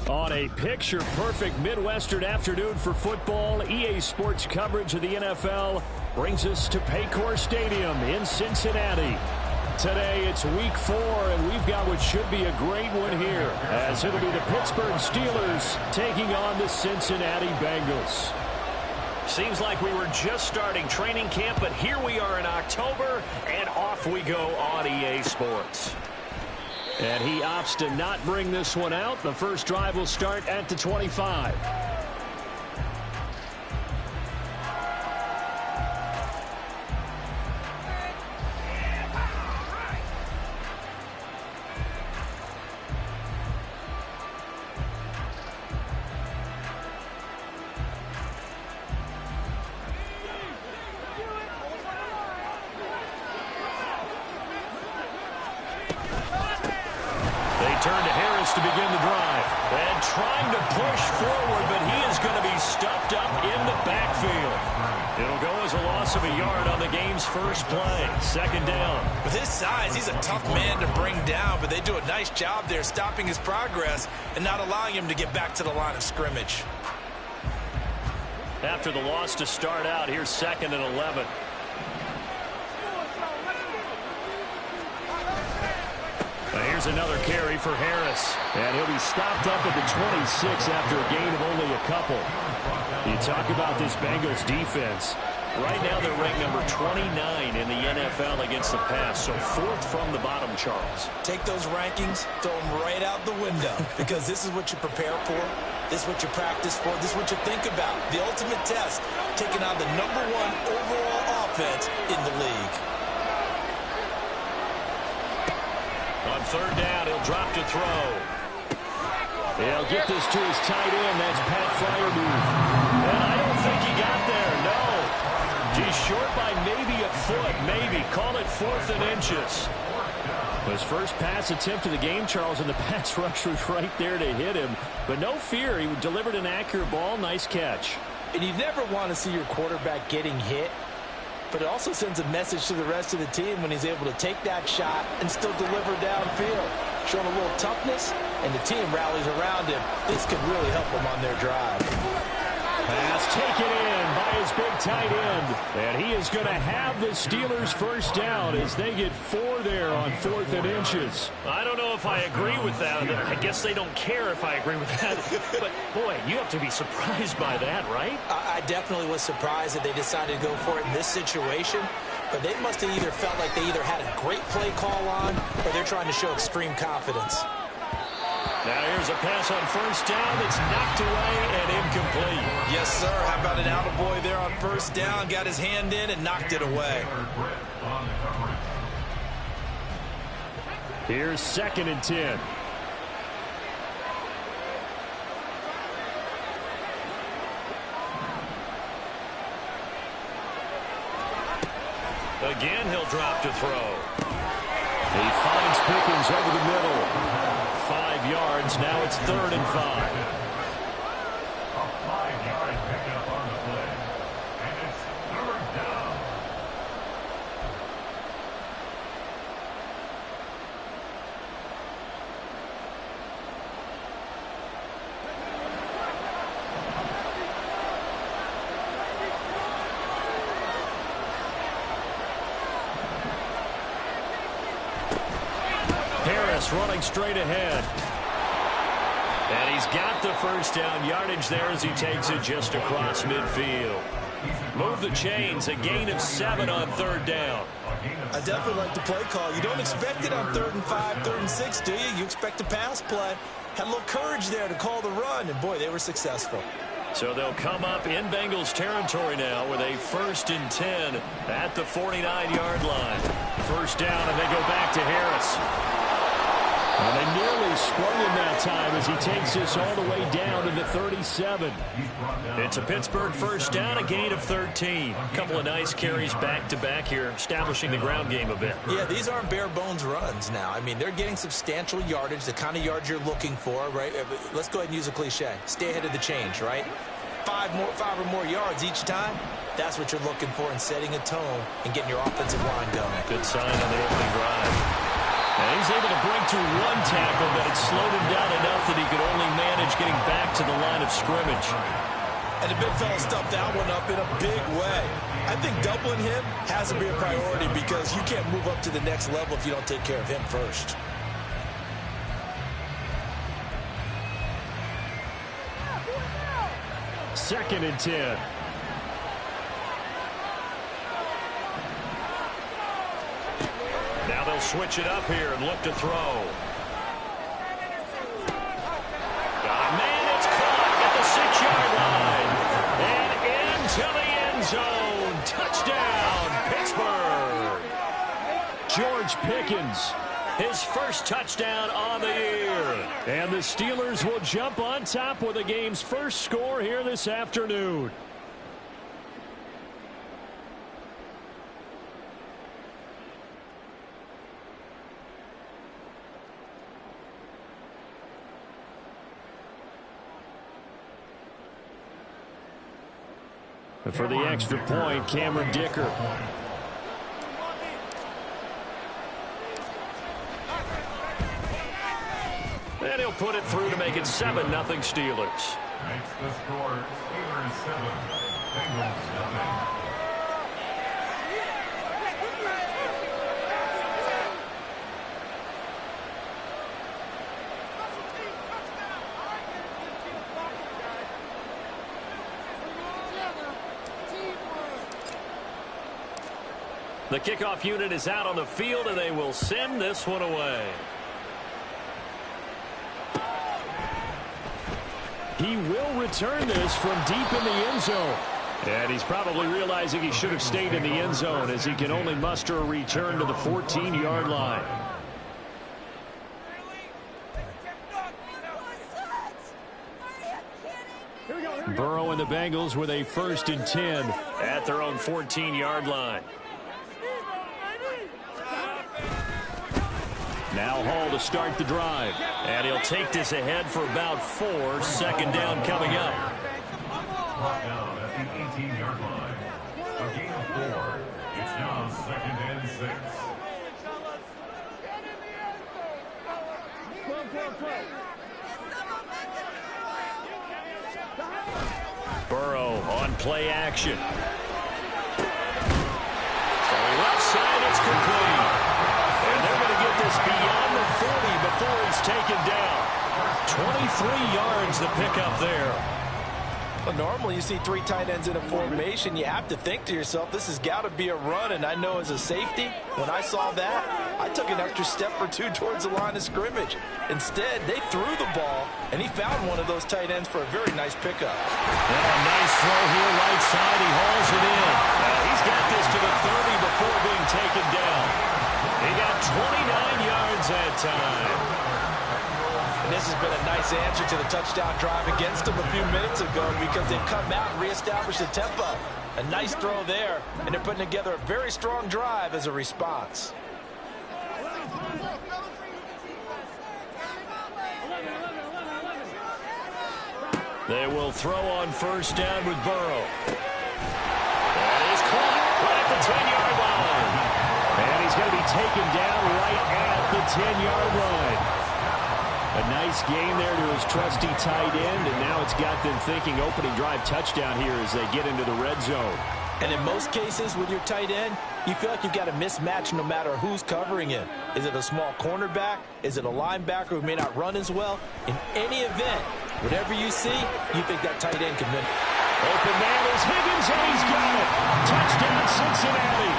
On a picture-perfect Midwestern afternoon for football, EA Sports coverage of the NFL brings us to Paycor Stadium in Cincinnati. Today it's week 4, and we've got what should be a great one here, as it'll be the Pittsburgh Steelers taking on the Cincinnati Bengals. Seems like we were just starting training camp, but here we are in October, and off we go on EA Sports. And he opts to not bring this one out. The first drive will start at the 25. Turn to Harris to begin the drive. And trying to push forward, but he is going to be stuffed up in the backfield. It'll go as a loss of a yard on the game's first play. Second down. With his size, he's a tough man to bring down, but they do a nice job there stopping his progress and not allowing him to get back to the line of scrimmage. After the loss to start out, here's 2nd and 11. Here's another carry for Harris. And he'll be stopped up at the 26 after a gain of only a couple. You talk about this Bengals defense. Right now they're ranked number 29 in the NFL against the pass, so 4th from the bottom, Charles. Take those rankings, throw them right out the window, because this is what you prepare for, this is what you practice for, this is what you think about. The ultimate test, taking on the #1 overall offense in the league. On 3rd down, he'll drop to throw. He'll get this to his tight end. That's Pat Fryermuth. And I don't think he got there, no. He's short by maybe a foot, maybe. Call it 4th and inches. His first pass attempt of the game, Charles, and the pass rush was right there to hit him. But no fear, he delivered an accurate ball. Nice catch. And you never want to see your quarterback getting hit. But it also sends a message to the rest of the team when he's able to take that shot and still deliver downfield. Showing a little toughness, and the team rallies around him. This could really help them on their drive. Pass taken in by his big tight end. And he is going to have the Steelers first down as they get 4 there on 4th and inches. I don't know if I agree with that. I guess they don't care if I agree with that. But, boy, you have to be surprised by that, right? I definitely was surprised that they decided to go for it in this situation. But they must have either felt like they either had a great play call on or they're trying to show extreme confidence. Now here's a pass on 1st down that's knocked away and incomplete. Yes, sir. How about an attaboy there on 1st down? Got his hand in and knocked it away. Here's 2nd and 10. Again, he'll drop to throw. He finds Pickens over the middle. 5 yards. Now it's 3rd and 5. A 5-yard pickup on the play. And it's 3rd down. Harris running straight ahead. And he's got the first down yardage there as he takes it just across midfield. Move the chains, a gain of 7 on 3rd down. I definitely like the play call. You don't expect it on 3rd and 5, 3rd and 6, do you? You expect a pass play. Had a little courage there to call the run, and boy, they were successful. So they'll come up in Bengals territory now with a 1st and 10 at the 49-yard line. First down, and they go back to Harris. And they nearly sprung him that time as he takes this all the way down to the 37. It's a Pittsburgh first down, a gain of 13. A couple of nice carries back-to-back here, establishing the ground game a bit. Yeah, these aren't bare-bones runs now. I mean, they're getting substantial yardage, the kind of yards you're looking for, right? Let's go ahead and use a cliche. Stay ahead of the change, right? 5 or more yards each time. That's what you're looking for in setting a tone and getting your offensive line going. Good sign on the opening drive. And he's able to break through one tackle, but it slowed him down enough that he could only manage getting back to the line of scrimmage. And the big fella stuffed that one up in a big way. I think doubling him has to be a priority because you can't move up to the next level if you don't take care of him first. Second and 10. Now they'll switch it up here and look to throw. Man, it's caught at the 6-yard line. And into the end zone. Touchdown, Pittsburgh. George Pickens, his first touchdown on the year. and the Steelers will jump on top with the game's first score here this afternoon. For the extra point, Cameron Dicker. And he'll put it through to make it 7-0 Steelers. Makes the score Steelers 7, Bengals 0. The kickoff unit is out on the field, and they will send this one away. He will return this from deep in the end zone. And he's probably realizing he should have stayed in the end zone as he can only muster a return to the 14-yard line. Burrow and the Bengals with a 1st and 10 at their own 14-yard line. Now Hall to start the drive. And he'll take this ahead for about 4. 2nd down coming up. Brought down at the 18-yard line. A gain of 4. It's now 2nd and 6. Burrow on play action. Throwing left side, it's complete. And they're going to get this beyond the 40 before he's taken down. 23 yards the pickup there. Well, normally you see 3 tight ends in a formation. You have to think to yourself, this has got to be a run. And I know as a safety, when I saw that, I took an extra step or 2 towards the line of scrimmage. Instead, they threw the ball, and he found one of those tight ends for a very nice pickup. And a nice throw here, right side. He hauls it in. He's got this to the 30 before being taken down. He got 29 yards that time. And this has been a nice answer to the touchdown drive against them a few minutes ago because they've come out and reestablished the tempo. A nice throw there, and they're putting together a very strong drive as a response. They will throw on 1st down with Burrow. That is caught right at the 10-yard line. And he's going to be taken down right at the 10-yard line. A nice gain there to his trusty tight end, and now it's got them thinking opening drive touchdown here as they get into the red zone. And in most cases with your tight end, you feel like you've got a mismatch no matter who's covering him. Is it a small cornerback? Is it a linebacker who may not run as well? In any event, whatever you see, you think that tight end can win. Open man is Higgins, and he's got it. Touchdown, Cincinnati.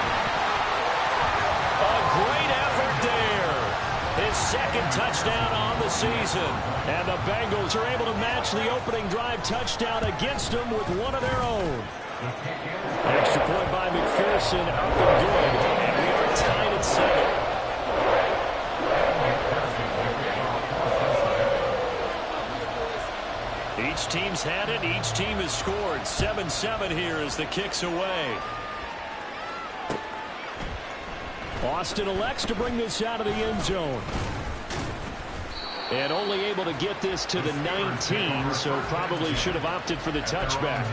A great effort there. His 2nd touchdown on the season. And the Bengals are able to match the opening drive touchdown against them with one of their own. Extra point by McPherson, up and good. And we are tied at 7. Each team's had it. Each team has scored. 7-7 here as the kick's away. Austin elects to bring this out of the end zone. And only able to get this to the 19, so probably should have opted for the touchback.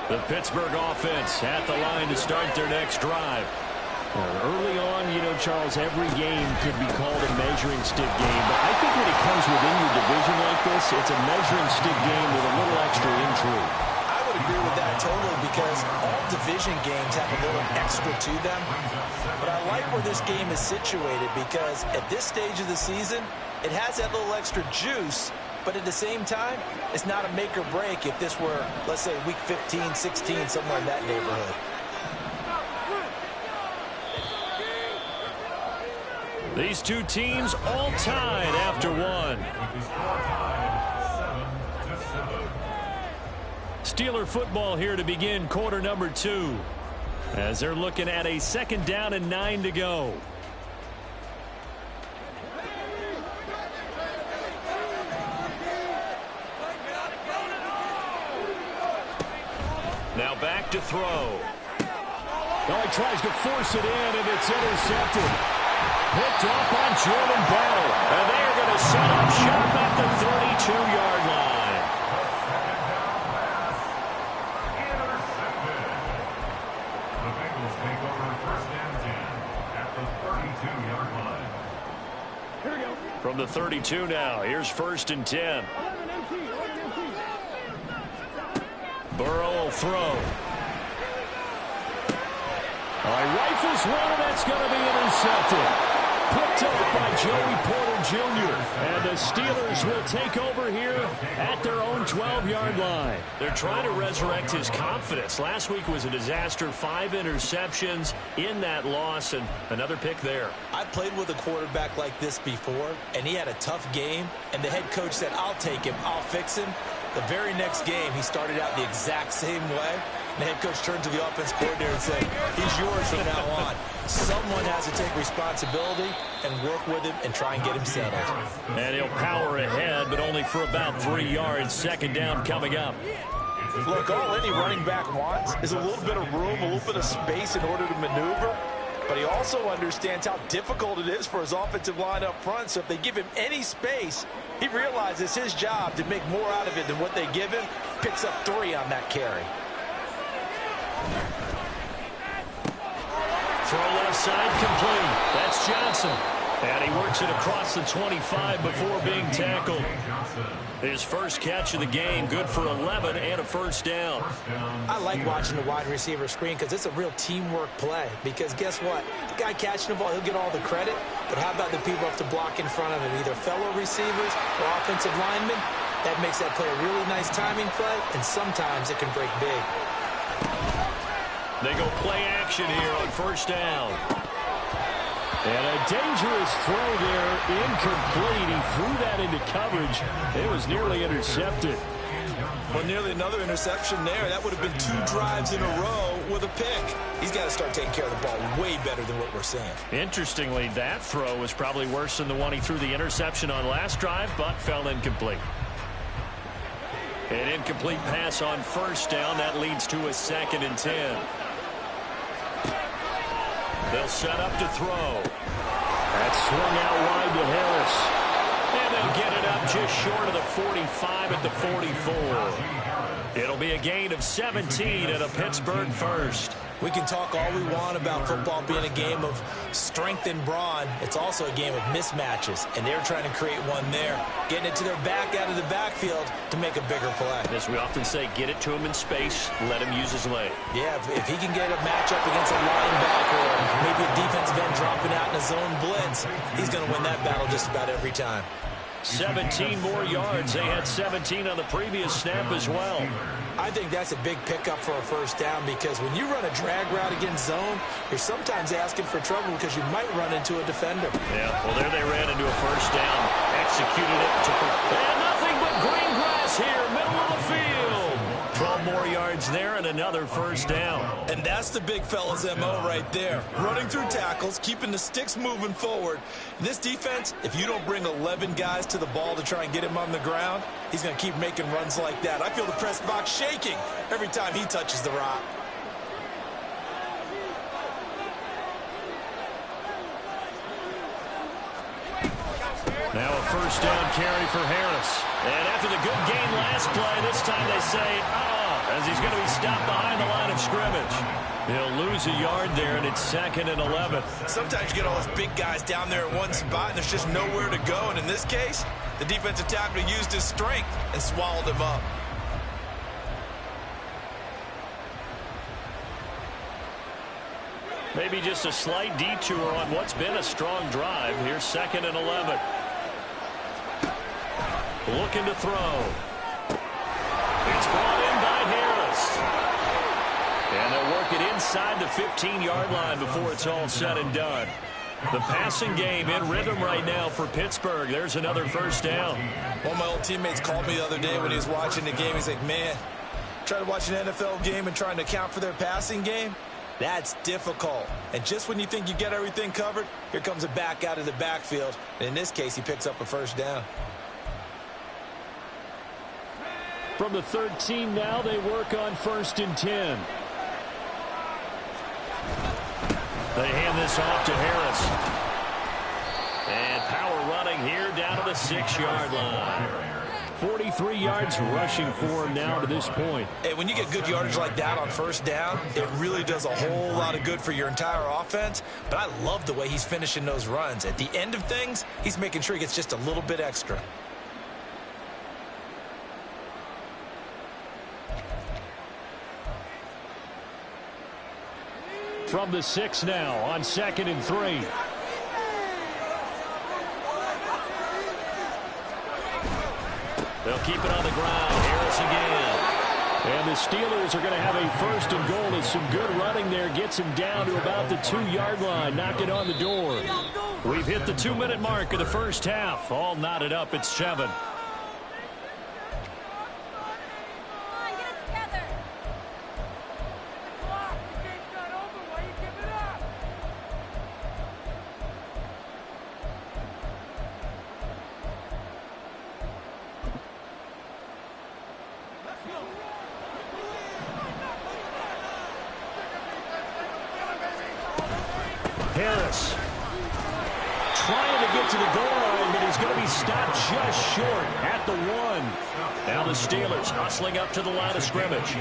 The Pittsburgh offense at the line to start their next drive. Early on, you know, Charles, every game could be called a measuring stick game. But I think when it comes within your division like this, it's a measuring stick game with a little extra intrigue. I would agree with that totally because all division games have a little extra to them. But I like where this game is situated because at this stage of the season, it has that little extra juice. But at the same time, it's not a make or break if this were, let's say, week 15, 16, somewhere in that neighborhood. These two teams all tied after one. Steeler football here to begin quarter number 2. As they're looking at a 2nd down and 9 to go. Now back to throw. Well, he tries to force it in, and it's intercepted. Picked up on Jordan Battle. And they are going to set up shop at the 32-yard line. The Bengals take over 1st and 10 at the 32-yard line. Here we go. From the 32 now, here's 1st and 10. Burrow will throw. Rifles one, and that's going to be intercepted. Picked up by Joey Porter Jr. And the Steelers will take over here at their own 12-yard line. They're trying to resurrect his confidence. Last week was a disaster. 5 interceptions in that loss, and another pick there. I played with a quarterback like this before, and he had a tough game, and the head coach said, I'll take him, I'll fix him. The very next game, he started out the exact same way. The head coach turned to the offense coordinator and said, he's yours from now on. Someone has to take responsibility and work with him and try and get him settled. And he'll power ahead, but only for about 3 yards. 2nd down coming up. Look, all any running back wants is a little bit of room, a little bit of space in order to maneuver. But he also understands how difficult it is for his offensive line up front. So if they give him any space, he realizes his job to make more out of it than what they give him. Picks up 3 on that carry. Throw left side complete. That's Johnson. And he works it across the 25 before being tackled. His first catch of the game, good for 11 and a 1st down. I like watching the wide receiver screen because it's a real teamwork play. Because guess what? The guy catching the ball, he'll get all the credit. But how about the people have to block in front of him, either fellow receivers or offensive linemen? That makes that play a really nice timing play, and sometimes it can break big. They go play action here on 1st down. And a dangerous throw there, incomplete. He threw that into coverage. It was nearly intercepted. Well, nearly another interception there. That would have been 2 drives in a row with a pick. He's got to start taking care of the ball way better than what we're seeing. Interestingly, that throw was probably worse than the one he threw the interception on last drive, but fell incomplete. An incomplete pass on 1st down. That leads to a 2nd and 10. They'll set up to throw. That swung out wide to Harris. And they'll get it up just short of the 45 at the 44. It'll be a gain of 17 and a Pittsburgh 1st. We can talk all we want about football being a game of strength and brawn. It's also a game of mismatches, and they're trying to create one there, getting it to their back out of the backfield to make a bigger play. As we often say, get it to him in space, let him use his leg. Yeah, if he can get a matchup against a linebacker or maybe a defensive end dropping out in a zone blitz, he's going to win that battle just about every time. 17 more yards. They had 17 on the previous snap as well. I think that's a big pickup for a 1st down because when you run a drag route against zone, you're sometimes asking for trouble because you might run into a defender. Yeah, well, there they ran into a 1st down. Executed it. And nothing but green grass here, middle of the field. 12 more yards there and another 1st down. And that's the big fella's MO right there. Running through tackles, keeping the sticks moving forward. This defense, if you don't bring 11 guys to the ball to try and get him on the ground, he's going to keep making runs like that. I feel the press box shaking every time he touches the rock. Now a 1st down carry for Harris. And after the good game last play, this time they say, as he's going to be stopped behind the line of scrimmage. He'll lose a yard there, and it's 2nd and 11. Sometimes you get all those big guys down there in one spot, and there's just nowhere to go. And in this case, the defensive tackle used his strength and swallowed him up. Maybe just a slight detour on what's been a strong drive. Here's 2nd and 11. Looking to throw. It's brought in by Harris. And they'll work it inside the 15-yard line before it's all said and done. The passing game in rhythm right now for Pittsburgh. There's another first down. One of my old teammates called me the other day when he was watching the game. He's like, man, trying to watch an NFL game and trying to account for their passing game, that's difficult. And just when you think you get everything covered, here comes a back out of the backfield. And in this case, he picks up a first down. From the 13 now, they work on 1st and 10. They hand this off to Harris. And power running here down to the 6-yard line. 43 yards rushing for him now to this point. Hey, when you get good yardage like that on first down, it really does a whole lot of good for your entire offense. But I love the way he's finishing those runs. At the end of things, he's making sure he gets just a little bit extra. From the 6 now on 2nd and 3. They'll keep it on the ground. Harris again. And the Steelers are going to have a 1st and goal. As some good running there gets him down to about the 2-yard line. Knock it on the door. We've hit the 2-minute mark of the first half. All knotted up at 7. Harris trying to get to the goal line, but he's going to be stopped just short at the 1. Now the Steelers hustling up to the line of scrimmage.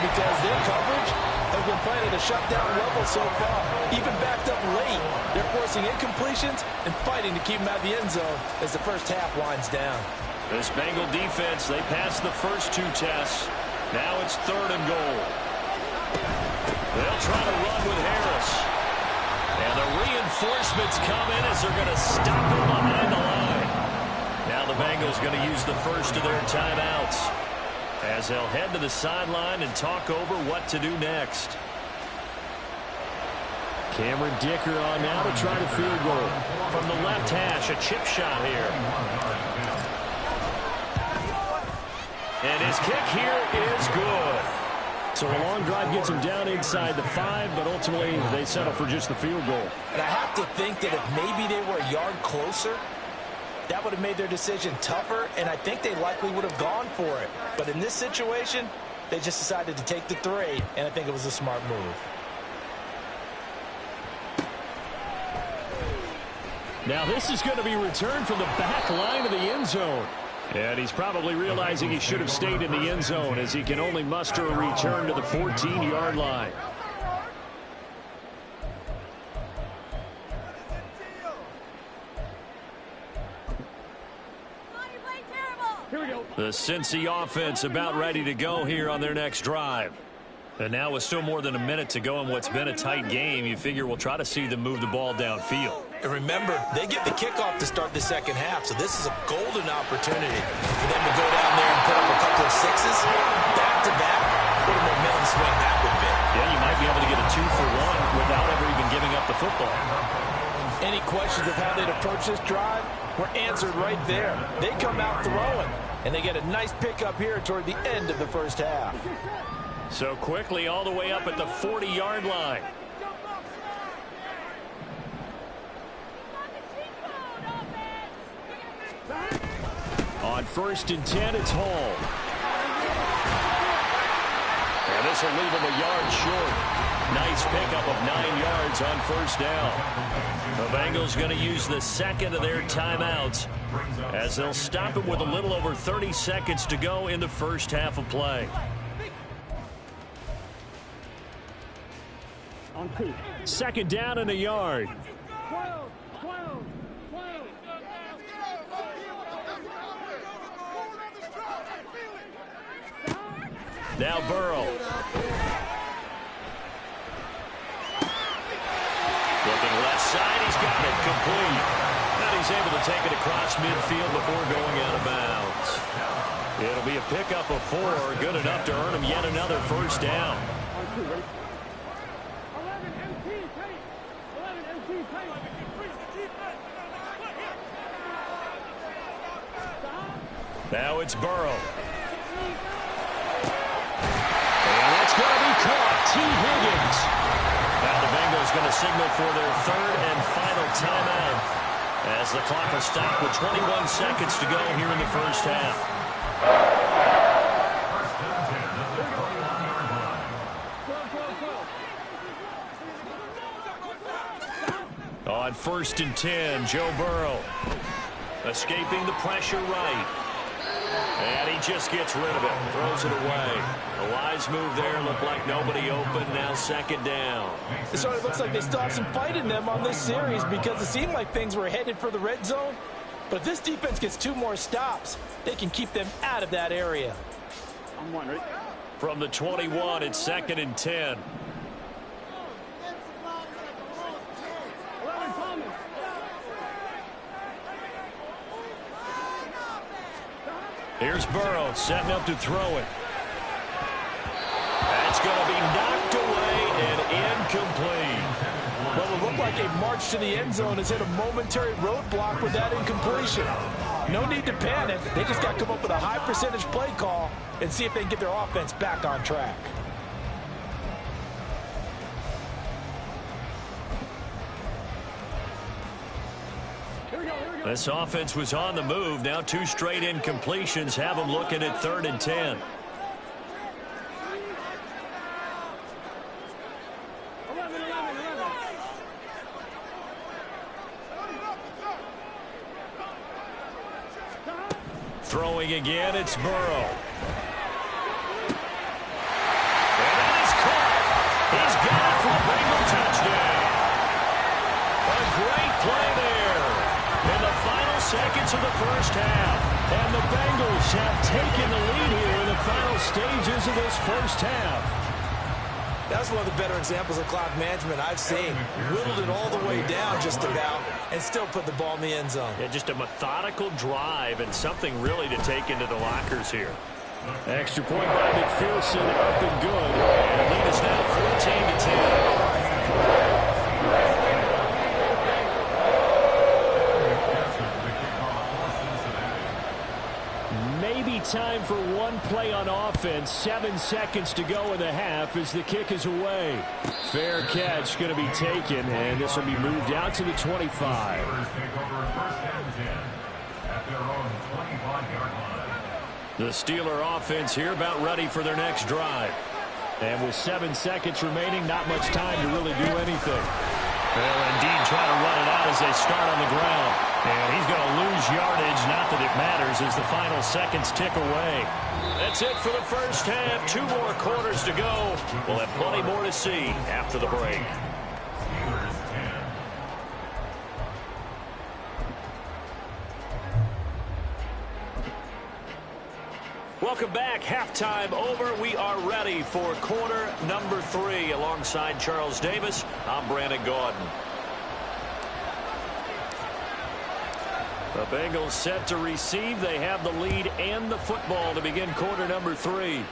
Because their coverage has been playing at a shutdown level so far. Even backed up late, they're forcing incompletions and fighting to keep them out of the end zone as the first half winds down. This Bengal defense, they passed the first 2 tests. Now it's 3rd and goal. They'll try to run with Harris. And the reinforcements come in as they're going to stop him behind the line. Now the Bengals going to use the first of their timeouts, as they'll head to the sideline and talk over what to do next. Cameron Dicker on now to try the field goal. From the left hash, a chip shot here. And his kick here is good. So a long drive gets him down inside the 5, but ultimately they settle for just the field goal. And I have to think that if maybe they were a yard closer, that would have made their decision tougher, and I think they likely would have gone for it. But in this situation, they just decided to take the 3, and I think it was a smart move. Now this is going to be returned from the back line of the end zone. And he's probably realizing he should have stayed in the end zone, as he can only muster a return to the 14-yard line. The Cincy offense about ready to go here on their next drive. And now with still more than a minute to go in what's been a tight game, you figure we'll try to see them move the ball downfield. And remember, they get the kickoff to start the second half, so this is a golden opportunity for them to go down there and put up a couple of 6s back-to-back. What a momentum swing that would be. Yeah, you might be able to get a 2-for-1 without ever even giving up the football. Any questions of how they'd approach this drive were answered right there. They come out throwing. And they get a nice pickup here toward the end of the first half. So quickly all the way up at the 40-yard line. On 1st and 10, it's Hall. And this will leave him a yard short. Nice pickup of 9 yards on 1st down. The Bengals going to use the second of their timeouts as they'll stop it with a little over 30 seconds to go in the first half of play. On 2. 2nd down and a yard. Now Burrow. Looking left side, he's got it complete. And he's able to take it across midfield before going out of bounds. It'll be a pickup of 4, good enough to earn him yet another first down. Now it's Burrow. And that's going to be caught. T. Higgins. Now the Bengals going to signal for their 3rd and final timeout as the clock will stop with 21 seconds to go here in the first half. On 1st and 10, Joe Burrow escaping the pressure right. And he just gets rid of it, throws it away. A wise move there, looked like nobody open, now 2nd down. It sort of looks like they still have some fight in them on this series because it seemed like things were headed for the red zone. But if this defense gets 2 more stops, they can keep them out of that area. From the 21, it's 2nd and 10. Here's Burrow setting up to throw it. That's going to be knocked away and incomplete. Well, it looked like a march to the end zone has hit a momentary roadblock with that incompletion. No need to panic. They just got to come up with a high percentage play call and see if they can get their offense back on track. This offense was on the move. Now 2 straight incompletions have them looking at 3rd and 10. Throwing again, it's Burrow. And that is caught. He's got it for a Bengal touchdown. A great play there in the final seconds of the first half. And the Bengals have taken the lead here in the final stages of this first half. That's one of the better examples of clock management I've seen. Whittled it all the way down just about and still put the ball in the end zone. Yeah, just a methodical drive and something really to take into the lockers here. Extra point by McPherson, up and good. And the lead is now 14-10. Maybe time for one play on offense. 7 seconds to go in the half as the kick is away. Fair catch going to be taken, and this will be moved out to the 25. The Steeler offense here about ready for their next drive. And with 7 seconds remaining, not much time to really do anything. They'll indeed try to run it out as they start on the ground. And he's going to lose yardage, not that it matters, as the final seconds tick away. That's it for the first half. 2 more quarters to go. We'll have plenty more to see after the break. Welcome back. Halftime over. We are ready for quarter number 3. Alongside Charles Davis, I'm Brandon Gaudin. The Bengals set to receive. They have the lead and the football to begin quarter number 3.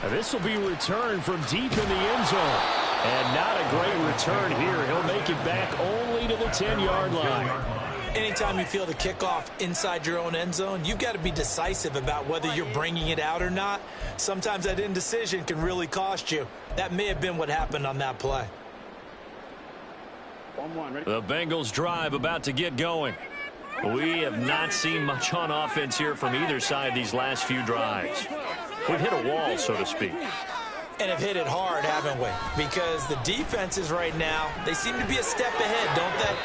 And this will be returned from deep in the end zone. And not a great return here. He'll make it back only to the 10-yard line. Anytime you feel the kickoff inside your own end zone, you've got to be decisive about whether you're bringing it out or not. Sometimes that indecision can really cost you. That may have been what happened on that play. The Bengals drive about to get going. We have not seen much on offense here from either side these last few drives. We've hit a wall, so to speak. And have hit it hard, haven't we? Because the defenses right now, they seem to be a step ahead, don't they?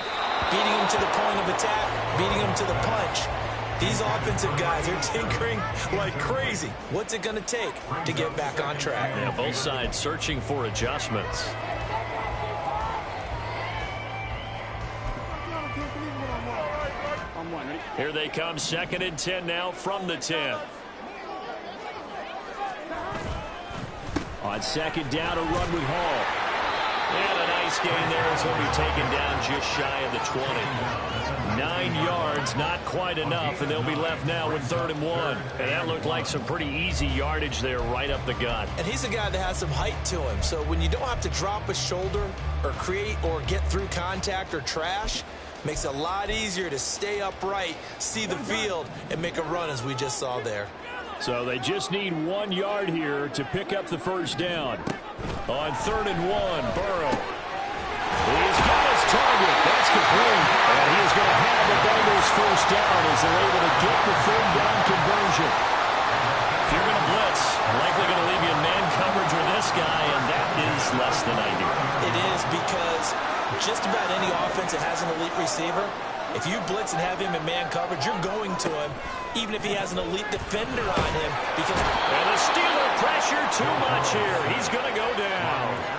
Beating them to the point of attack, beating them to the punch. These offensive guys are tinkering like crazy. What's it going to take to get back on track? Yeah, both sides searching for adjustments. Here they come, 2nd and 10 now from the 10. On 2nd down, a run with Hall. And a nice gain there as he'll be taken down just shy of the 20. 9 yards, not quite enough, and they'll be left now with 3rd and 1. And that looked like some pretty easy yardage there right up the gut. And he's a guy that has some height to him, so when you don't have to drop a shoulder or create or get through contact or trash, makes it a lot easier to stay upright, see the field, and make a run as we just saw there. So they just need 1 yard here to pick up the first down. On 3rd and 1, Burrow. He's got his target. That's complete. And he is going to have the Bengals first down as they're able to get the 3rd down conversion. If you're going to blitz, likely going to leave you in man coverage with this guy, and that is less than ideal. It is, because just about any offense that has an elite receiver, if you blitz and have him in man coverage, you're going to him, even if he has an elite defender on him. And the Steeler pressure too much here. He's going to go down.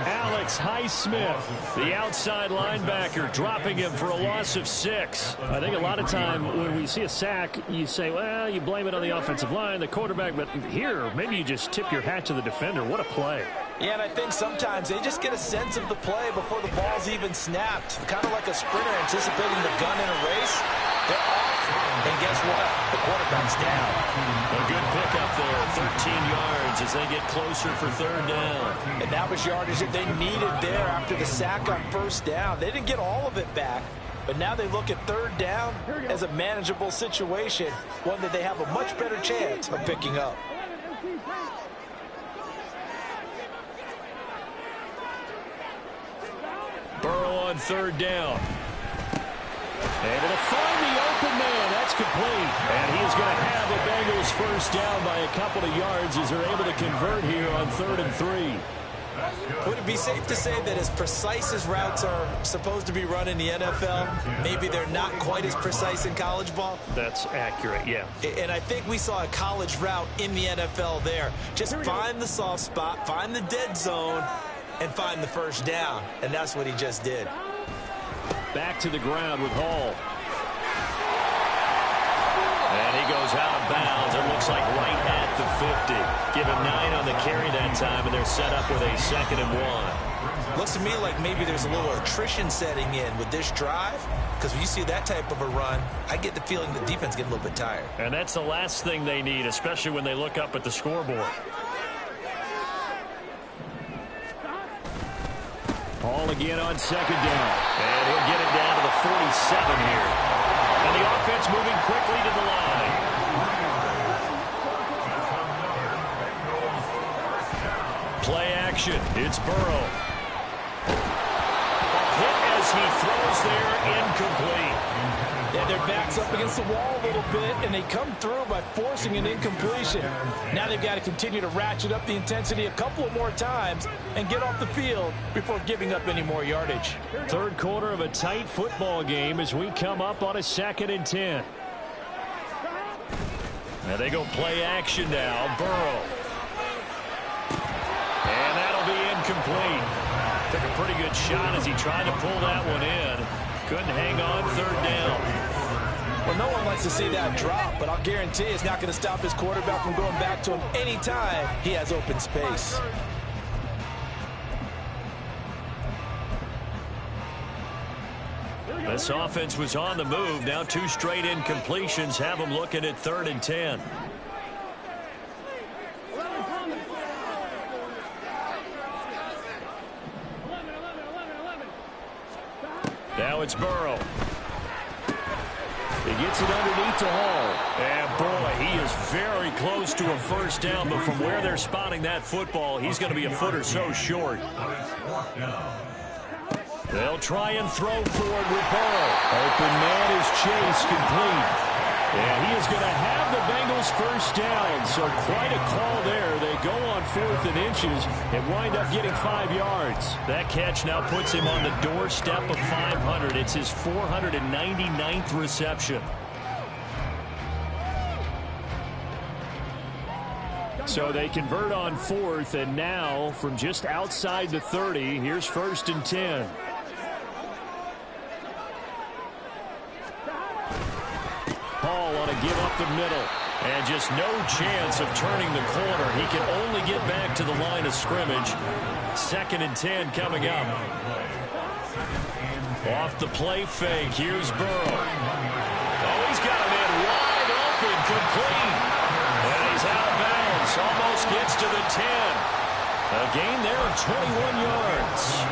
Alex Highsmith, the outside linebacker, dropping him for a loss of 6. I think a lot of time when we see a sack, you say, well, you blame it on the offensive line, the quarterback, but here, maybe you just tip your hat to the defender. What a play. Yeah, and I think sometimes they just get a sense of the play before the ball's even snapped. Kind of like a sprinter anticipating the gun in a race. They're off, and guess what? The quarterback's down. A good pickup there, 13 yards as they get closer for 3rd down. And that was yardage that they needed there after the sack on 1st down. They didn't get all of it back, but now they look at 3rd down as a manageable situation, one that they have a much better chance of picking up. Burrow on 3rd down. And it'll find the open man. That's complete. And he is going to have the Bengals first down by a couple of yards as they're able to convert here on 3rd and 3. Would it be safe to say that as precise as routes are supposed to be run in the NFL, maybe they're not quite as precise in college ball? That's accurate, yeah. And I think we saw a college route in the NFL there. Just find the soft spot, find the dead zone, and find the first down. And that's what he just did. Back to the ground with Hall. And he goes out of bounds. It looks like right at the 50. Give him 9 on the carry that time, and they're set up with a 2nd and 1. Looks to me like maybe there's a little attrition setting in with this drive, because when you see that type of a run, I get the feeling the defense getting a little bit tired. And that's the last thing they need, especially when they look up at the scoreboard. Hall again on 2nd down. And he'll get it down to the 47 here. And the offense moving quickly to the line. Play action. It's Burrow. Hit as he throws there, incomplete. Yeah, their back's up against the wall a little bit, and they come through by forcing an incompletion. Now they've got to continue to ratchet up the intensity a couple of more times and get off the field before giving up any more yardage. 3rd quarter of a tight football game as we come up on a 2nd and 10. Now they go play action now. Burrow. And that'll be incomplete. Took a pretty good shot as he tried to pull that one in. Couldn't hang on 3rd down. Well, no one likes to see that drop, but I'll guarantee it's not going to stop his quarterback from going back to him anytime he has open space. This offense was on the move. Now 2 straight incompletions have them looking at 3rd and 10. Now it's Burrow. He gets it underneath to Hall. And, boy, he is very close to a first down, but from where they're spotting that football, he's going to be a foot or so short. They'll try and throw forward with Burrow. Open man is Chase, complete. And he is going to have the Bengals first down, so quite a call there. They go on 4th and inches and wind up getting 5 yards. That catch now puts him on the doorstep of 500. It's his 499th reception. So they convert on 4th, and now from just outside the 30, here's 1st and 10. Hall on a give up the middle. And just no chance of turning the corner. He can only get back to the line of scrimmage. 2nd and 10 coming up. Off the play fake. Here's Burrow. Oh, he's got a man wide open. Complete. And he's out of bounds. Almost gets to the 10. A gain there of 21 yards.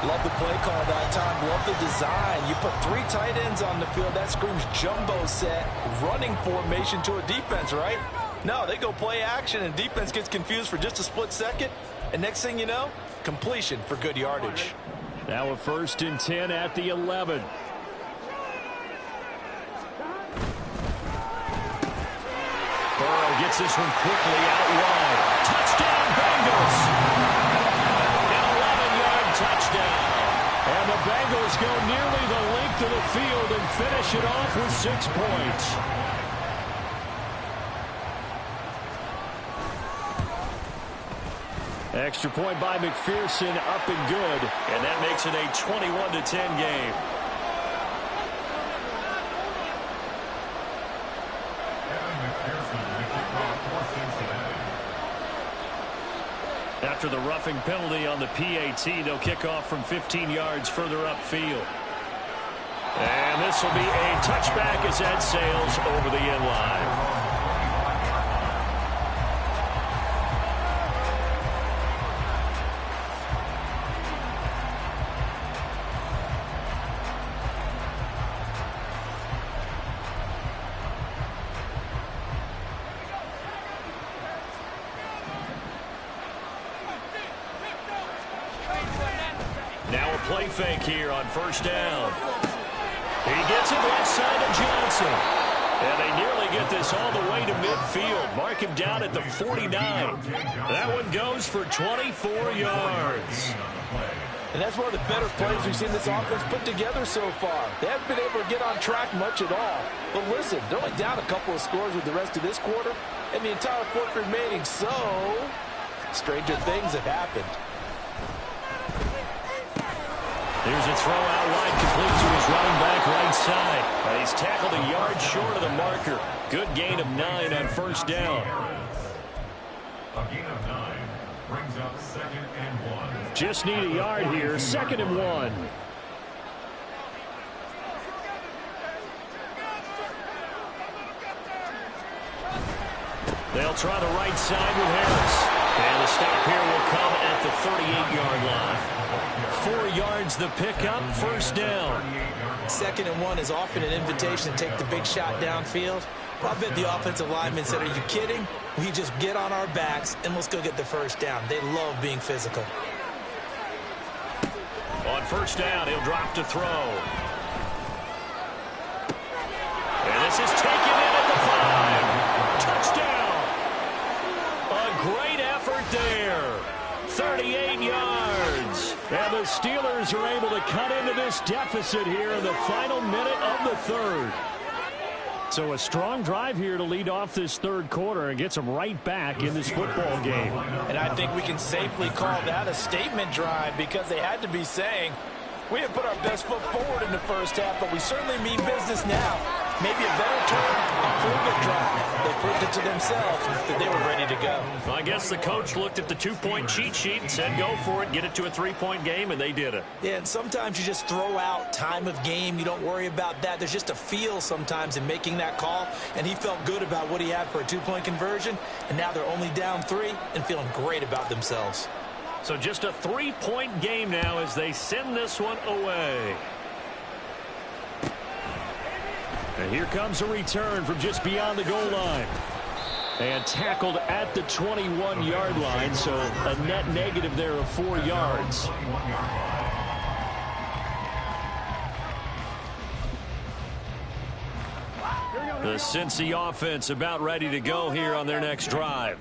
Love the play call that time. Love the design. You put 3 tight ends on the field. That screams jumbo set, running formation to a defense, right? No, they go play action, and defense gets confused for just a split second. And next thing you know, completion for good yardage. Now a 1st and 10 at the 11. Burrow gets this one quickly out wide. Touchdown, Bengals! Touchdown. And the Bengals go nearly the length of the field and finish it off with 6 points. Extra point by McPherson, up and good. And that makes it a 21-10 game. After the roughing penalty on the PAT, they'll kick off from 15 yards further upfield. And this will be a touchback as that sails over the end line. Play fake here on 1st down. He gets it left side of Johnson. And they nearly get this all the way to midfield. Mark him down at the 49. That one goes for 24 yards. And that's one of the better plays we've seen this offense put together so far. They haven't been able to get on track much at all. But listen, they're only down a couple of scores with the rest of this quarter, and the entire 4th remaining. So, stranger things have happened. Here's a throw out wide, complete to his running back right side. He's tackled a yard short of the marker. Good gain of 9 on 1st down. A gain of 9 brings up 2nd and 1. Just need a yard here, 2nd and 1. They'll try the right side with Harris. And the stop here will come at the 38-yard line. 4 yards the pickup, 1st down. 2nd and 1 is often an invitation to take the big shot downfield. I bet the offensive lineman said, are you kidding? We just get on our backs and let's go get the 1st down. They love being physical. On 1st down, he'll drop to throw. And this is taken in at the 5. Touchdown! A great effort there. 38 yards. And the Steelers are able to cut into this deficit here in the final minute of the 3rd. So a strong drive here to lead off this 3rd quarter and gets them right back in this football game. And I think we can safely call that a statement drive because they had to be saying, we have put our best foot forward in the 1st half, but we certainly mean business now. Maybe a better term, improvement drive. They proved it to themselves that they were ready to go. Well, I guess the coach looked at the 2-point cheat sheet and said, go for it, get it to a 3-point game, and they did it. Yeah, and sometimes you just throw out time of game. You don't worry about that. There's just a feel sometimes in making that call, and he felt good about what he had for a 2-point conversion, and now they're only down 3 and feeling great about themselves. So just a 3-point game now as they send this one away. Here comes a return from just beyond the goal line. And tackled at the 21-yard line, so a net negative there of 4 yards. The Cincy offense about ready to go here on their next drive.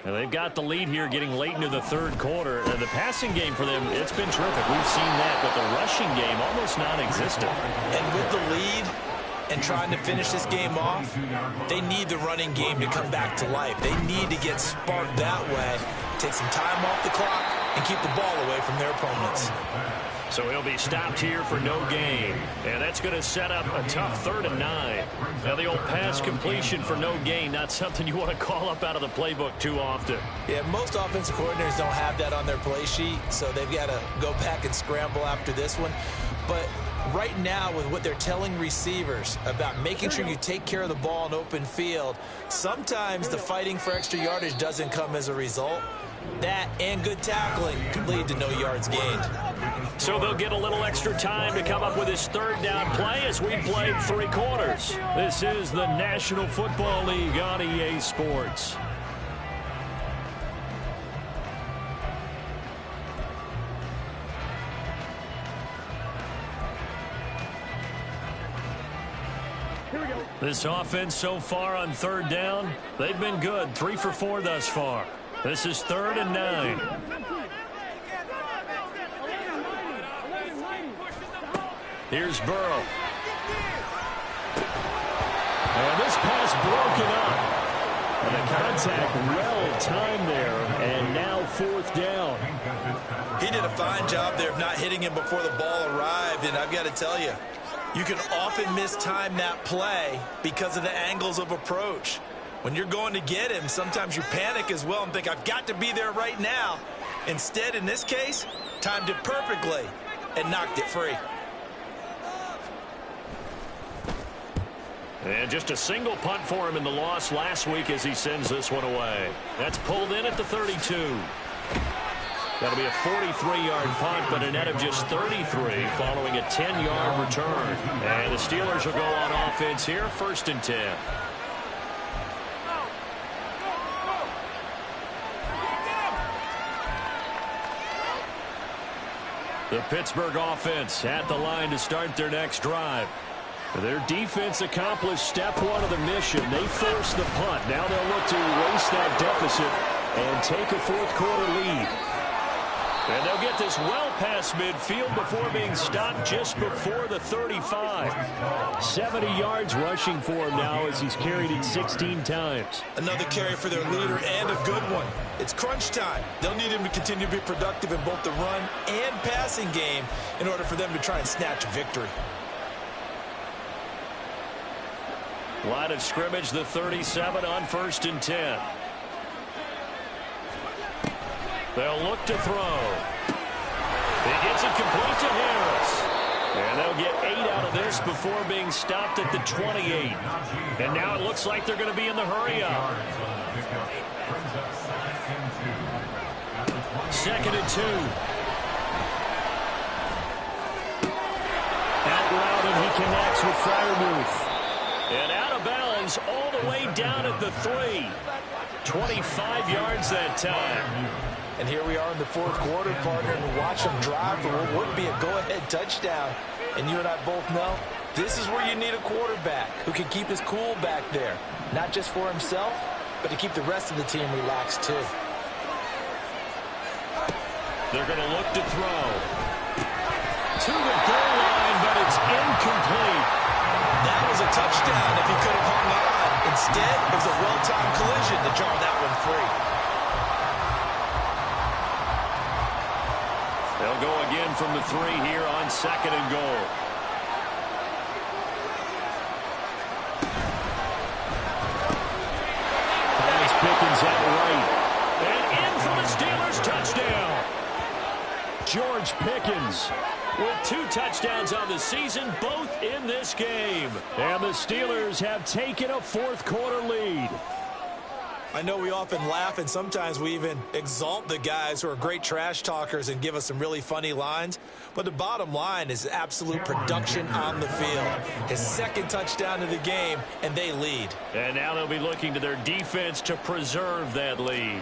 And they've got the lead here getting late into the third quarter. And the passing game for them, it's been terrific. We've seen that, but the rushing game almost non-existent. And with the lead and trying to finish this game off, they need the running game to come back to life. They need to get sparked that way, take some time off the clock, and keep the ball away from their opponents. So he'll be stopped here for no gain. And that's going to set up a tough 3rd and 9. Now, the old pass completion for no gain, not something you want to call up out of the playbook too often. Yeah, most offensive coordinators don't have that on their play sheet, so they've got to go back and scramble after this one. But right now, with what they're telling receivers about making sure you take care of the ball in open field, sometimes the fighting for extra yardage doesn't come as a result. That and good tackling could lead to no yards gained. So they'll get a little extra time to come up with his 3rd down play as we played 3 quarters. This is the National Football League on EA Sports. This offense so far on 3rd down, they've been good. 3 for 4 thus far. This is 3rd and 9. Here's Burrow. And this pass broken up. And the contact well timed there. And now 4th down. He did a fine job there of not hitting him before the ball arrived. And I've got to tell you, you can often mistime that play because of the angles of approach. When you're going to get him, sometimes you panic as well and think, I've got to be there right now. Instead, in this case, timed it perfectly and knocked it free. And just a single punt for him in the loss last week as he sends this one away. That's pulled in at the 32. That'll be a 43-yard punt, but a net of just 33 following a 10-yard return. And the Steelers will go on offense here, 1st and 10. The Pittsburgh offense at the line to start their next drive. Their defense accomplished step 1 of the mission. They forced the punt. Now they'll look to erase that deficit and take a 4th quarter lead. And they'll get this well past midfield before being stopped just before the 35. 70 yards rushing for him now as he's carried it 16 times. Another carry for their leader and a good one. It's crunch time. They'll need him to continue to be productive in both the run and passing game in order for them to try and snatch a victory. Line of scrimmage, the 37 on 1st and 10. They'll look to throw. He gets it complete to Harris. And they'll get 8 out of this before being stopped at the 28. And now it looks like they're going to be in the hurry-up. 2nd and 2. Out route, and he connects with Freiermuth. And out of bounds all the way down at the 3. 25 yards that time. And here we are in the 4th quarter, partner, and watch them drive for what would be a go-ahead touchdown. And you and I both know this is where you need a quarterback who can keep his cool back there. Not just for himself, but to keep the rest of the team relaxed too. They're going to look to throw. To the goal line, but it's incomplete. That was a touchdown if he could have hung on. Instead, it was a well-timed collision to draw that one free. They'll go again from the 3 here on 2nd and goal. Finds Pickens out right. And in for the Steelers touchdown. George Pickens with 2 touchdowns on the season, both in this game. And the Steelers have taken a 4th quarter lead. I know we often laugh, and sometimes we even exalt the guys who are great trash talkers and give us some really funny lines. But the bottom line is absolute production on the field. His second touchdown of the game, and they lead. And now they'll be looking to their defense to preserve that lead.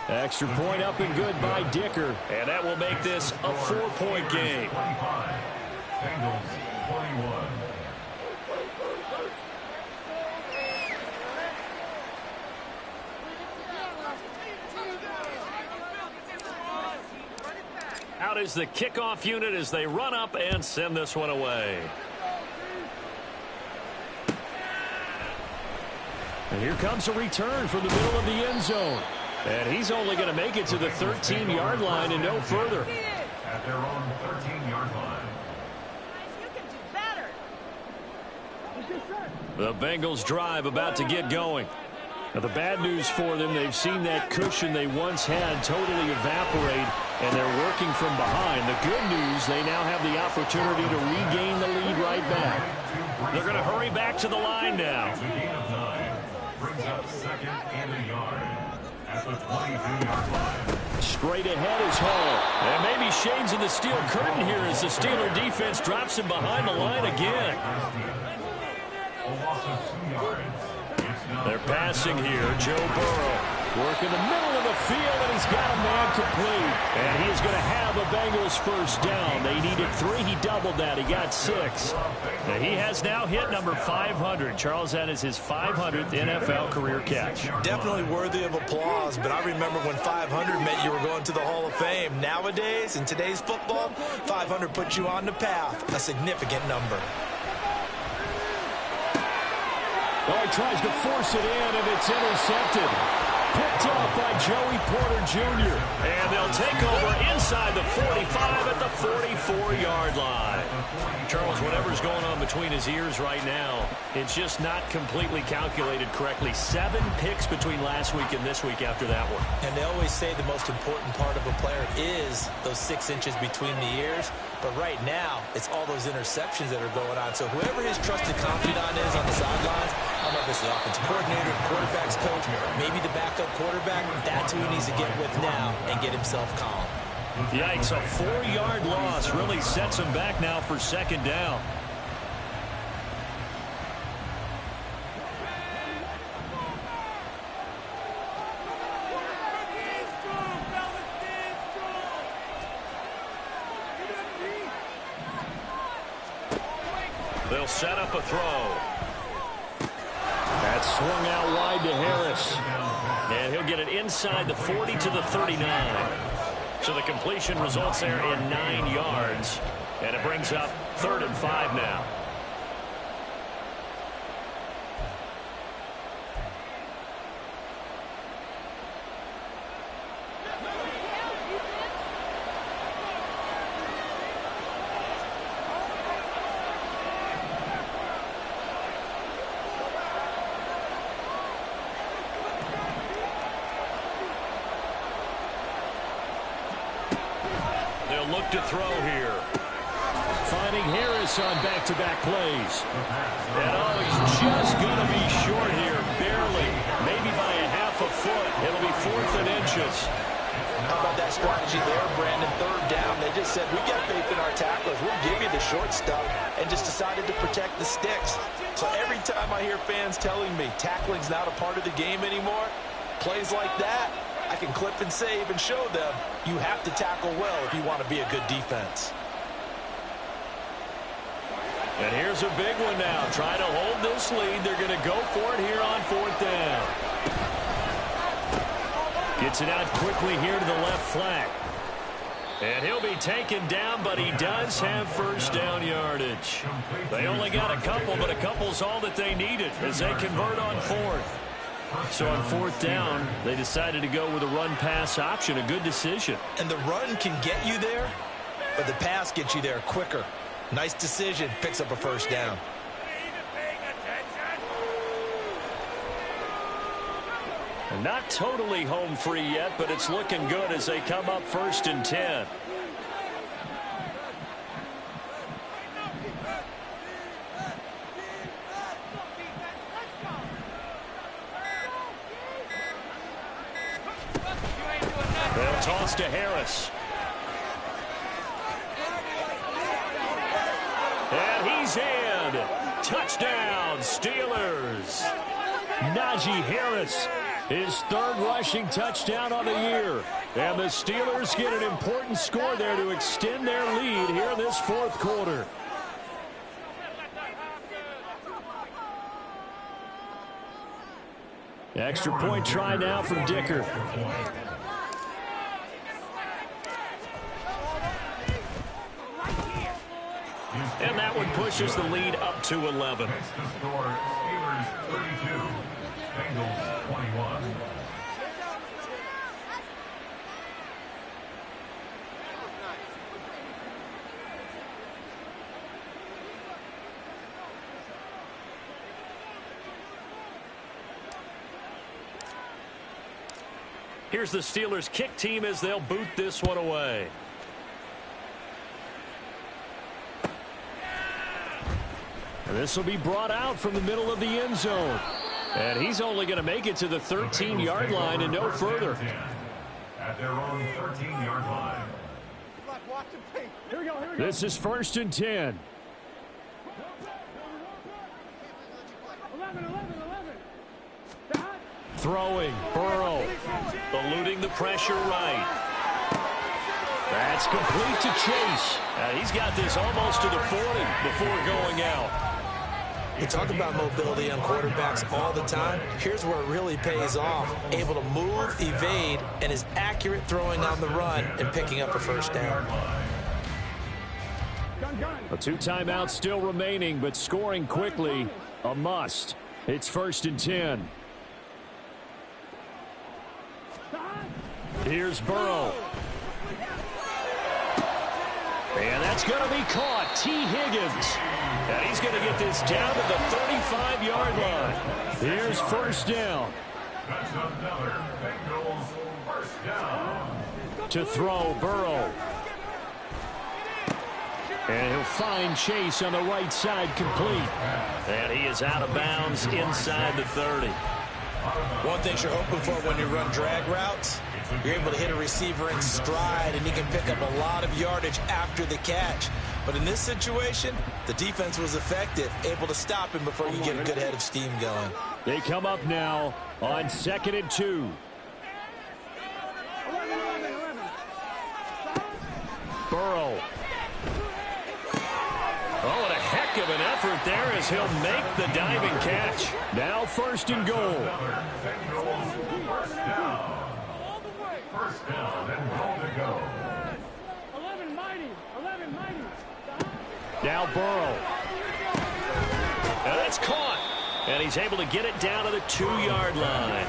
Extra point up and good by Dicker. And that will make this a 4-point game. 25. Bengals 21. Out is the kickoff unit as they run up and send this one away. And here comes a return from the middle of the end zone. And he's only going to make it to the 13-yard line and no further. At their own 13-yard line. You can do better. The Bengals drive about to get going. Now, the bad news for them, they've seen that cushion they once had totally evaporate, and they're working from behind. The good news, they now have the opportunity to regain the lead right back. They're going to hurry back to the line now. It's a gain of 9. Brings up second and a yard at the 22-yard line. Straight ahead is Hall. And maybe shades of the steel curtain here as the Steeler defense drops him behind the line again. A loss of 2 yards. They're passing here. Joe Burrow working the middle of the field, and he's got a man complete. And he is going to have a Bengals first down. They needed 3. He doubled that. He got 6. And he has now hit number 500. Charles, that is his 500th NFL career catch. Definitely worthy of applause, but I remember when 500 meant you were going to the Hall of Fame. Nowadays, in today's football, 500 puts you on the path, a significant number. Oh, he tries to force it in, and it's intercepted. Picked up by Joey Porter Jr. And they'll take over inside the 45 at the 44-yard line. Charles, whatever's going on between his ears right now, it's just not completely calculated correctly. 7 picks between last week and this week after that one. And they always say the most important part of a player is those 6 inches between the ears. But right now, it's all those interceptions that are going on. So whoever his trusted confidant is on the sidelines, I don't know if it's the offensive coordinator, the quarterback's coach, maybe the backup quarterback, that's who he needs to get with now and get himself calm. Yikes, a 4-yard loss really sets him back now for second down. They'll set up a throw. That swung out wide to Harris. And he'll get it inside the 40 to the 39. So the completion results there in 9 yards. And it brings up 3rd and 5 now. Look to throw here. Finding Harris on back-to-back plays. And he's just going to be short here, barely, maybe by a half a foot. It'll be 4th and inches. How about that strategy there, Brandon? 3rd down. They just said, we got faith in our tacklers. We'll give you the short stuff, and just decided to protect the sticks. So every time I hear fans telling me tackling's not a part of the game anymore, plays like that, I can clip and save and show them you have to tackle well if you want to be a good defense. And here's a big one now. Trying to hold this lead. They're going to go for it here on 4th down. Gets it out quickly here to the left flank. And he'll be taken down, but he does have first down yardage. They only got a couple, but a couple's all that they needed as they convert on 4th. So on 4th down, they decided to go with a run-pass option. A good decision. And the run can get you there, but the pass gets you there quicker. Nice decision. Picks up a first down. And not totally home free yet, but it's looking good as they come up 1st and 10. Toss to Harris. And he's in. Touchdown, Steelers. Najee Harris, his third rushing touchdown on the year. And the Steelers get an important score there to extend their lead here in this fourth quarter. Extra point try now from Dicker. And that one pushes the lead up to 11. Next to score, Steelers 32, Bengals 21. Here's the Steelers kick team as they'll boot this one away. And this will be brought out from the middle of the end zone. And he's only going to make it to the 13-yard line and no further. At their own 13-yard line. This is 1st and 10. Throwing, Burrow. Eluding the pressure right. That's complete to Chase. He's got this almost to the 40 before going out. We talk about mobility on quarterbacks all the time. Here's where it really pays off. Able to move, evade, and is accurate throwing on the run and picking up a first down. A 2 timeouts still remaining, but scoring quickly, a must. It's 1st and 10. Here's Burrow. And that's going to be caught. T. Higgins. And he's going to get this down to the 35-yard line. Here's 1st down. That's another Bengals first down. To throw, Burrow. And he'll find Chase on the right side complete. And he is out of bounds inside the 30. One thing you're hoping for when you run drag routes, you're able to hit a receiver in stride, and he can pick up a lot of yardage after the catch. But in this situation, the defense was effective, able to stop him before you get a good head of steam going. They come up now on 2nd and 2. Burrow. Oh, and a heck of an effort there as he'll make the diving catch. Now 1st and goal. Bengals first down. First down and goal to go. 11 mighty. Now Burrow. And that's caught. And he's able to get it down to the 2-yard line.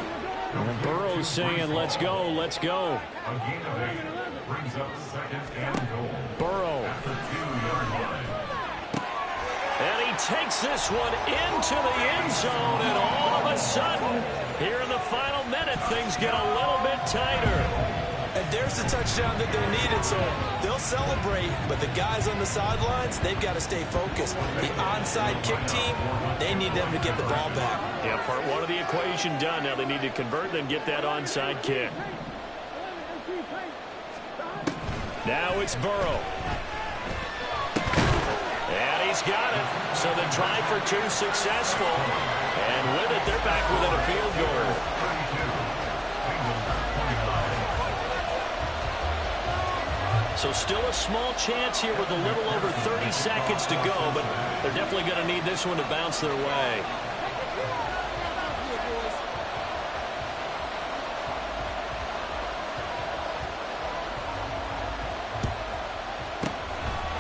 And Burrow's saying, let's go, let's go. A gain of 8 brings up 2nd and goal. Burrow. At the 2-yard line. And he takes this one into the end zone, and all of a sudden, here in the final minute, things get a little bit tighter. And there's the touchdown that they needed, so they'll celebrate. But the guys on the sidelines, they've got to stay focused. The onside kick team, they need them to get the ball back. Yeah, part one of the equation done. Now they need to convert and get that onside kick. Now it's Burrow. And he's got it. So the try for 2 successful. And with it, they're back within a field goal. So still a small chance here with a little over 30 seconds to go, but they're definitely going to need this one to bounce their way.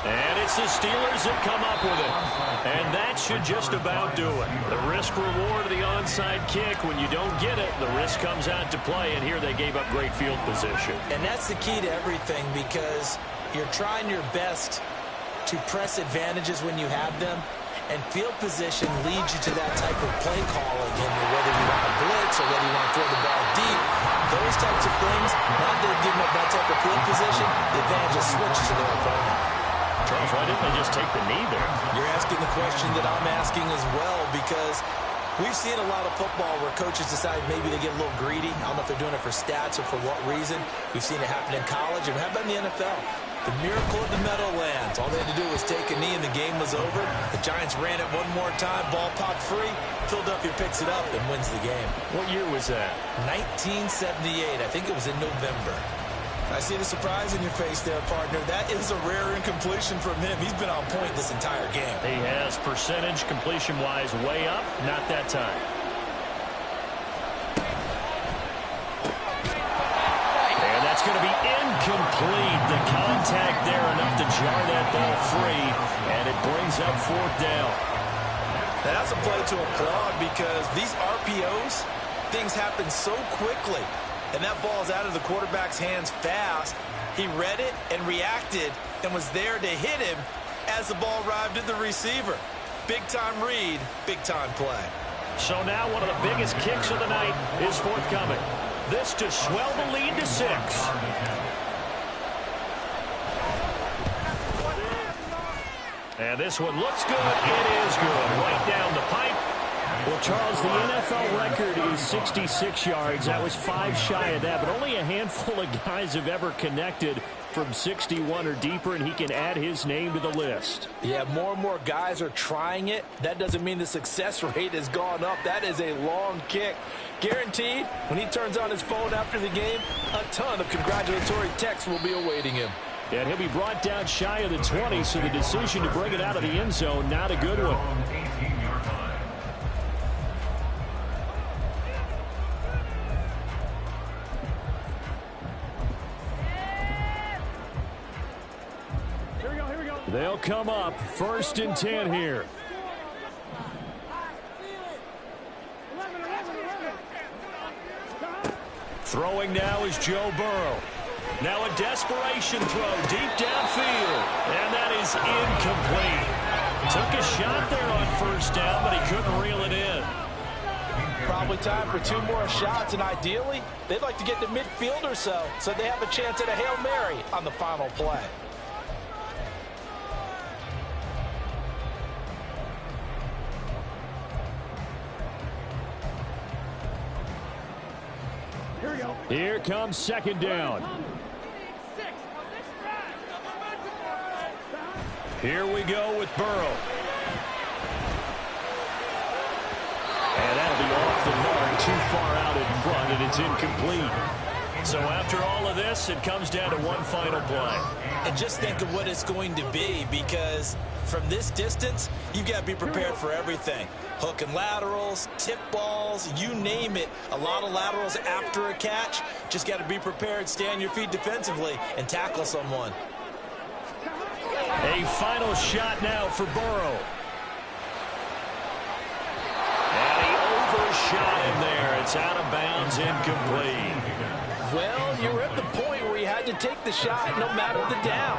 And it's the Steelers that come up with it. And that should just about do it. The risk reward of the onside kick, when you don't get it, the risk comes out to play, and here they gave up great field position. And that's the key to everything, because you're trying your best to press advantages when you have them, and field position leads you to that type of play calling. And whether you want to blitz or whether you want to throw the ball deep, those types of things, now they're giving up that type of field position, the advantage just switches to their opponent. Charles, why didn't they just take the knee there? You're asking the question that I'm asking as well, because We've seen a lot of football where coaches decide maybe they get a little greedy. I don't know if they're doing it for stats or for what reason. We've seen it happen in college. And how about in the NFL? The miracle of the Meadowlands. All they had to do was take a knee and the game was over. The Giants ran it one more time. Ball popped free. Philadelphia picks it up and wins the game. What year was that? 1978. I think it was in November. I see the surprise in your face there, partner. That is a rare incompletion from him. He's been on point this entire game. He has percentage completion-wise way up. Not that time. And that's going to be incomplete. The contact there enough to jar that ball free. And it brings up 4th down. Now, that's a play to applaud because these RPOs, things happen so quickly. And that ball's out of the quarterback's hands fast. He read it and reacted and was there to hit him as the ball arrived at the receiver. Big-time read, big-time play. So now one of the biggest kicks of the night is forthcoming. This to swell the lead to 6. And this one looks good. It is good. Right down the pipe. Well, Charles, the NFL record is 66 yards. That was 5 shy of that, but only a handful of guys have ever connected from 61 or deeper, and he can add his name to the list. Yeah, more and more guys are trying it. That doesn't mean the success rate has gone up. That is a long kick. Guaranteed, when he turns on his phone after the game, a ton of congratulatory texts will be awaiting him. And he'll be brought down shy of the 20, so the decision to bring it out of the end zone, not a good one. They'll come up 1st and 10 here. Throwing now is Joe Burrow. Now a desperation throw deep downfield. And that is incomplete. Took a shot there on 1st down, but he couldn't reel it in. Probably time for 2 more shots, and ideally, they'd like to get to midfield or so they have a chance at a Hail Mary on the final play. Here comes 2nd down. Here we go with Burrow. And that'll be off the mark, too far out in front, and it's incomplete. So after all of this, it comes down to one final play. And just think of what it's going to be, because from this distance, you've got to be prepared for everything. Hook and laterals, tip balls, you name it. A lot of laterals after a catch. Just got to be prepared, stay on your feet defensively, and tackle someone. A final shot now for Burrow. And he overshot him there. It's out of bounds, incomplete. Well, you're at the point where you had to take the shot no matter the down.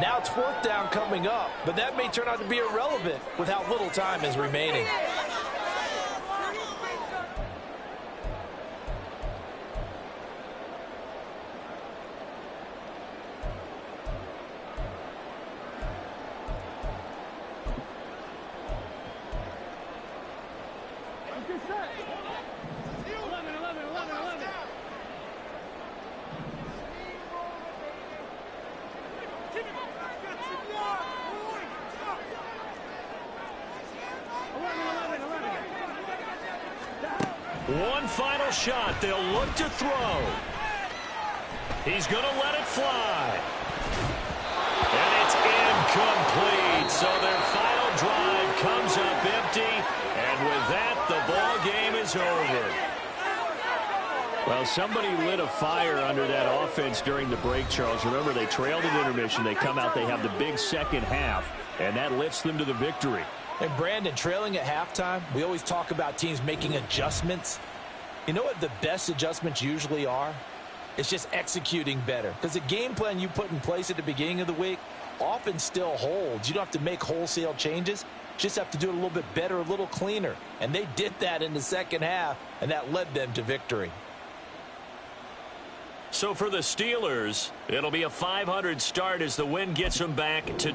Now it's 4th down coming up, but that may turn out to be irrelevant with how little time is remaining. One final shot. They'll look to throw. He's going to let it fly. And it's incomplete. So their final drive comes up empty. And with that, the ball game is over. Well, somebody lit a fire under that offense during the break, Charles. Remember, they trailed at intermission. They come out, they have the big second half, and that lifts them to the victory. And Brandon, trailing at halftime, we always talk about teams making adjustments. You know what the best adjustments usually are? It's just executing better. Because the game plan you put in place at the beginning of the week often still holds. You don't have to make wholesale changes. Just have to do it a little bit better, a little cleaner. And they did that in the second half, and that led them to victory. So for the Steelers, it'll be a 500 start as the win gets them back to